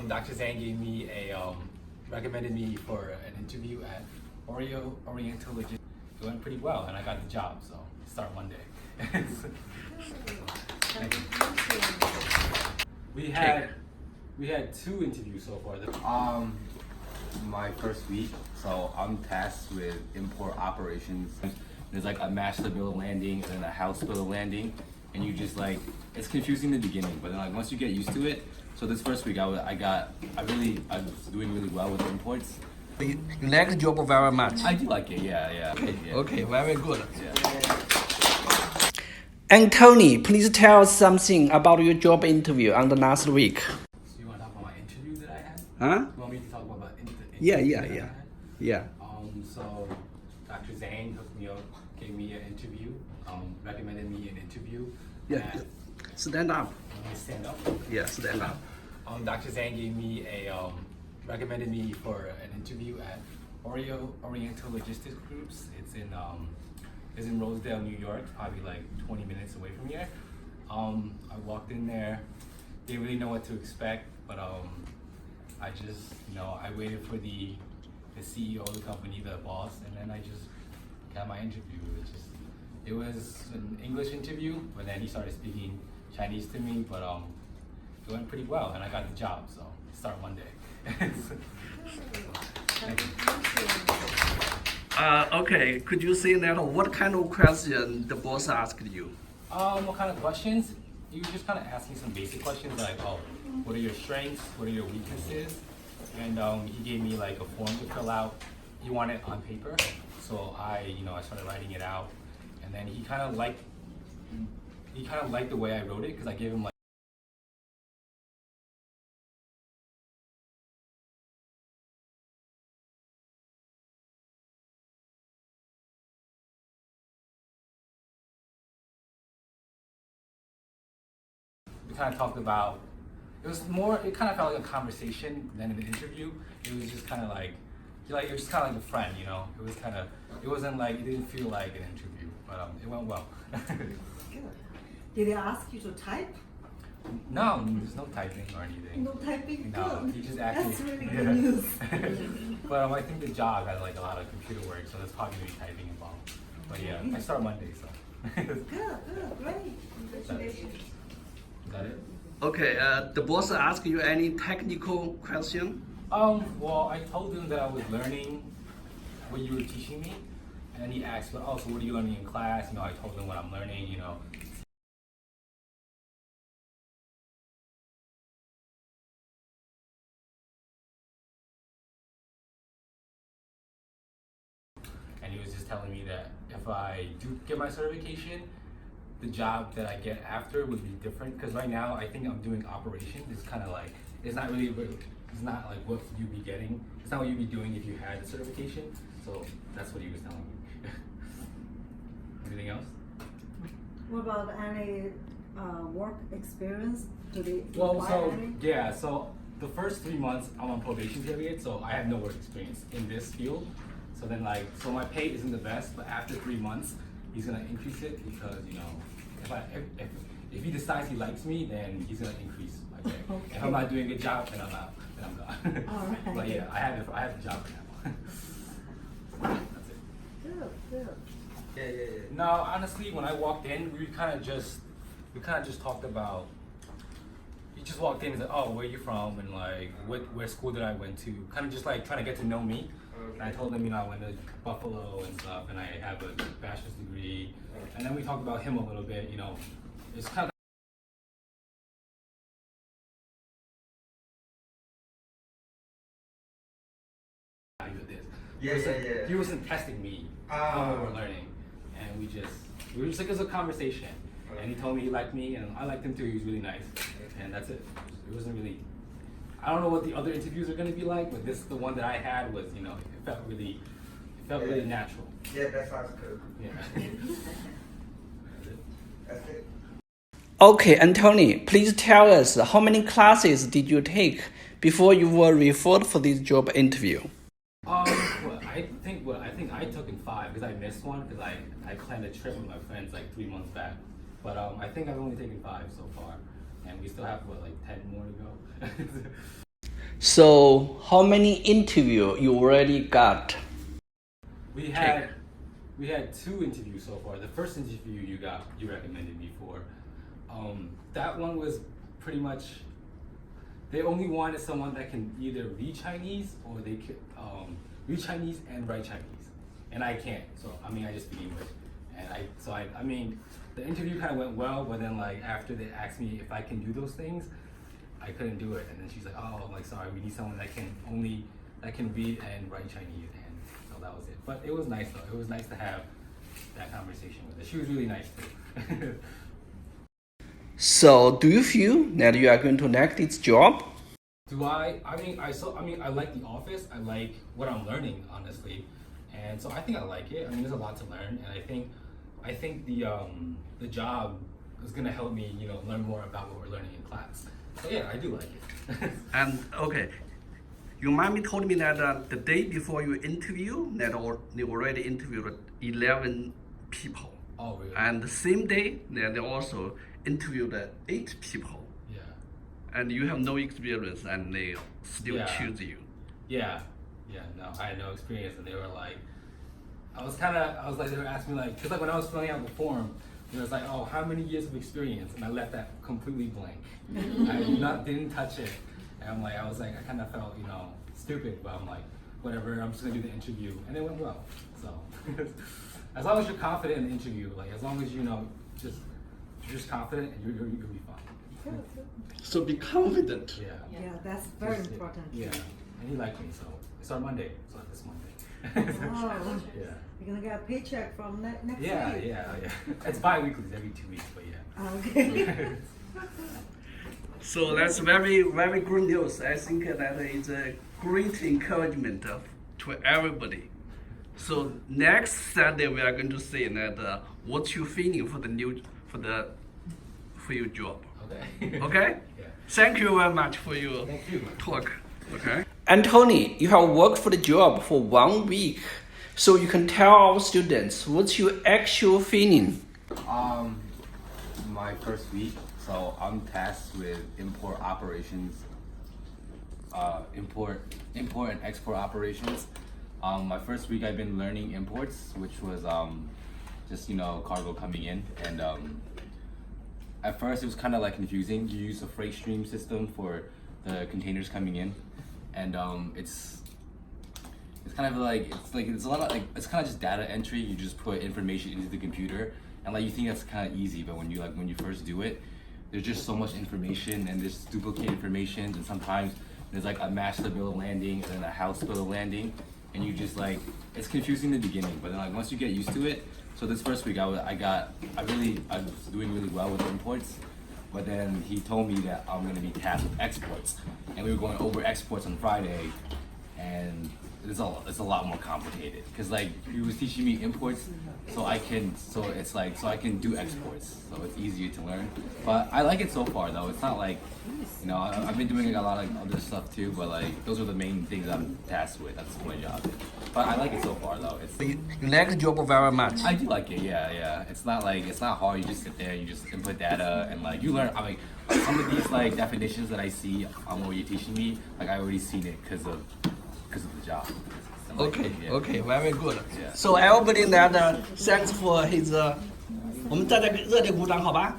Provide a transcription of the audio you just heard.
Dr. Zhang gave me recommended me for an interview at Oriental Logistics. It went pretty well, and I got the job, so start Monday. we had 2 interviews so far. My first week, so I'm tasked with import operations. There's like a master bill of landing and then a house bill of landing, and you just like, it's confusing in the beginning, but then like once you get used to it. So this first week I was doing really well with imports. You like the job very much. I do like it, yeah. Okay, very good. Yeah. Anthony, please tell us something about your job interview on the last week. So you want to talk about my interview that I had? Huh? You want me to talk about the interview Yeah. that I had? Yeah. So Dr. Zhang hooked me up, gave me an interview, recommended me an interview. Yeah. And Stand up. let me stand up. Yeah, stand up. Dr. Zhang gave me recommended me for an interview at Oriental Logistics Groups. It's in Rosedale, New York, probably like 20 minutes away from here. I walked in there, didn't really know what to expect, but I just, I waited for the CEO of the company, the boss, and then I just got my interview. It was an English interview, but then he started speaking Chinese to me, but it went pretty well, and I got the job, so start Monday. Okay, could you say that what kind of question the boss asked you? What kind of questions? You were just kind of asking some basic questions like, what are your strengths? What are your weaknesses? And he gave me like a form to fill out. He wanted it on paper, so I started writing it out, and then he kind of liked the way I wrote it because I gave him like. We kind of talked about, it kind of felt like a conversation than an interview. It was just kind of like, it was just kind of like a friend, It was kind of, it wasn't like, it didn't feel like an interview, but it went well. Good. Did they ask you to type? No, there's no typing or anything. No typing? No, Good. he just asked That's me. really good news. But I think the job has like a lot of computer work, so there's probably gonna be typing involved. But yeah, I start Monday, so. Good, great. Congratulations. Is that it? Okay, the boss asked you any technical question? Well, I told him that I was learning what you were teaching me, and he asked, so what are you learning in class? I told him what I'm learning, And he was just telling me that if I do get my certification, the job that I get after would be different. Because right now, I think I'm doing operations. It's kind of like, it's not like what you'd be getting. It's not what you'd be doing if you had the certification. So that's what he was telling me. Anything else? What about any work experience? Do they Well, require any? so the first 3 months I'm on probation period, so I have no work experience in this field. So then so my pay isn't the best, but after 3 months, he's gonna increase it because if he decides he likes me, then he's gonna increase my pay. Okay. If I'm not doing a good job, then I'm out. Then I'm gone. All right. But yeah, I have the job right now. That's it. Good. Yeah. No, honestly, when I walked in, we kind of just talked about. He just walked in and said, "Oh, where are you from?" and like, where school did I went to? Kind of just like trying to get to know me. And I told him, I went to Buffalo and stuff, and I have a bachelor's degree. And then we talked about him a little bit. It's kind of. Yeah. He wasn't testing me on what we're learning, and we were just like, it was a conversation. And he told me he liked me, and I liked him too. He was really nice, and that's it. It wasn't really. I don't know what the other interviews are going to be like, but the one that I had was, it felt really natural. Yeah, that sounds good. Yeah. That's it. Okay, Anthony, please tell us how many classes did you take before you were referred for this job interview? Well, I think I took in 5 because I missed one because I planned a trip with my friends like 3 months back. But I think I've only taken 5 so far, and we still have 10 more to go. So how many interview you already got? We had 2 interviews so far. The first interview you recommended me for. That one was pretty much, they only wanted someone that can either read Chinese or they could read Chinese and write Chinese, and I can't. So I mean, I just speak English, and I mean, the interview kind of went well, but then like after they asked me if I can do those things, I couldn't do it, and then she's like, oh, like sorry, we need someone that can read and write Chinese, and so that was it. But it was nice though. It was nice to have that conversation with her. She was really nice too. So do you feel that you are going to like this job? Do I? I mean, I like the office. I like what I'm learning, honestly, and so I think I like it. I mean, there's a lot to learn, and I think the job is gonna help me, you know, learn more about what we're learning in class. So yeah, I do like it. And okay, your mommy told me that the day before you interview, they already interviewed 11 people. Oh really? And the same day, they also interviewed 8 people. Yeah. And you have no experience, and they still Yeah. choose you. Yeah. No, I had no experience, and they were like, they were asking me like, cause like when I was filling out the form, it was like, oh, how many years of experience? And I left that completely blank. I didn't touch it. And I was like, I kind of felt, you know, stupid, but I'm like, whatever, I'm just gonna do the interview. And it went well. So, as long as you're confident in the interview, like as long as you know, you're just confident, and you'll be fine. So be confident. Yeah. Yeah, that's very important. Yeah. And he liked me, so it's our Monday. So this Monday. Oh, Yeah. you're gonna get a paycheck from next week. Yeah. It's bi-weekly, every 2 weeks, but yeah. Okay. So that's very, very good news. I think that is a great encouragement to everybody. So next Saturday we are going to see that what you feeling for your job. Okay. Okay? Yeah. Thank you very much for your Thank you. talk. Okay. Anthony, you have worked for the job for 1 week, so you can tell our students what's your actual feeling. My first week, so I'm tasked with import operations, import and export operations. My first week I've been learning imports, which was just, you know, cargo coming in, and at first it was kind of like confusing. You use a freight stream system for the containers coming in, and it's kind of like it's a lot of like, it's kind of just data entry. You just put information into the computer, and like you think that's kind of easy, but when you first do it, there's just so much information, and there's duplicate information, and sometimes there's like a master bill of landing and then a house bill of landing, and you just like, it's confusing in the beginning, but then like once you get used to it. So this first week I was doing really well with imports, but then he told me that I'm gonna be tasked with exports, and we were going over exports on Friday, and it's a lot more complicated because like he was teaching me imports, so I can do exports, so it's easier to learn. But I like it so far though. It's not like, you know, I've been doing a lot of other stuff too, but like those are the main things I'm tasked with. That's my job. But I like it so far though. You like the job very much. I do like it, yeah. It's not hard. You just sit there, you just input data, and like you learn. I mean, some of these like definitions that I see on what you're teaching me, like I already seen it because of the job. And, like, Okay, yeah. okay, very good. Yeah. So everybody that thanks for his 我们再来热烈鼓掌好吧？